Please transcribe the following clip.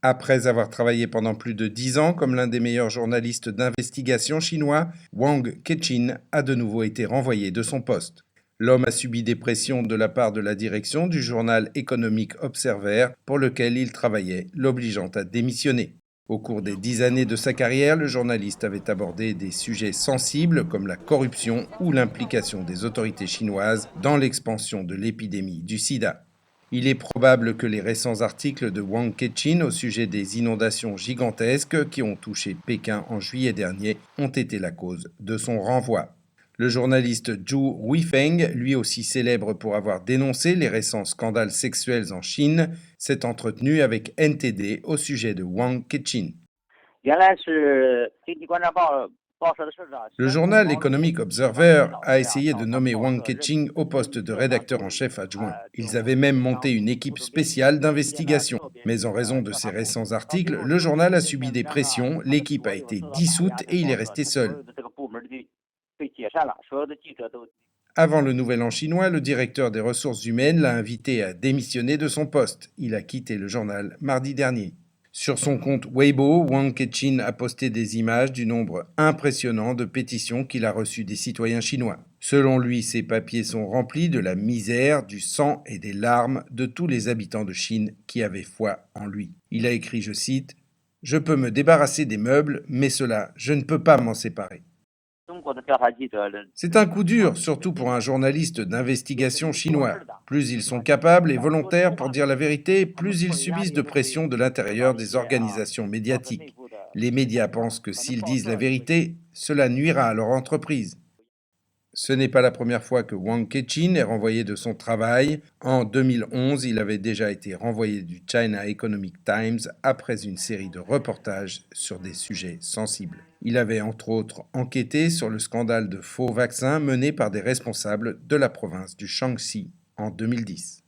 Après avoir travaillé pendant plus de 10 ans comme l'un des meilleurs journalistes d'investigation chinois, Wang Kechin a de nouveau été renvoyé de son poste. L'homme a subi des pressions de la part de la direction du journal Economic Observer pour lequel il travaillait, l'obligeant à démissionner. Au cours des 10 années de sa carrière, le journaliste avait abordé des sujets sensibles comme la corruption ou l'implication des autorités chinoises dans l'expansion de l'épidémie du sida. Il est probable que les récents articles de Wang Kechin au sujet des inondations gigantesques qui ont touché Pékin en juillet dernier ont été la cause de son renvoi. Le journaliste Zhu Weifeng, lui aussi célèbre pour avoir dénoncé les récents scandales sexuels en Chine, s'est entretenu avec NTD au sujet de Wang Kechin. Le journal Economic Observer a essayé de nommer Wang Kechin au poste de rédacteur en chef adjoint. Ils avaient même monté une équipe spéciale d'investigation. Mais en raison de ces récents articles, le journal a subi des pressions, l'équipe a été dissoute et il est resté seul. Avant le Nouvel An chinois, le directeur des ressources humaines l'a invité à démissionner de son poste. Il a quitté le journal mardi dernier. Sur son compte Weibo, Wang Kechin a posté des images du nombre impressionnant de pétitions qu'il a reçues des citoyens chinois. Selon lui, ces papiers sont remplis de la misère, du sang et des larmes de tous les habitants de Chine qui avaient foi en lui. Il a écrit, je cite, « Je peux me débarrasser des meubles, mais cela, je ne peux pas m'en séparer. » C'est un coup dur, surtout pour un journaliste d'investigation chinois. Plus ils sont capables et volontaires pour dire la vérité, plus ils subissent de pression de l'intérieur des organisations médiatiques. Les médias pensent que s'ils disent la vérité, cela nuira à leur entreprise. Ce n'est pas la première fois que Wang Kechin est renvoyé de son travail. En 2011, il avait déjà été renvoyé du China Economic Times après une série de reportages sur des sujets sensibles. Il avait entre autres enquêté sur le scandale de faux vaccins mené par des responsables de la province du Shaanxi en 2010.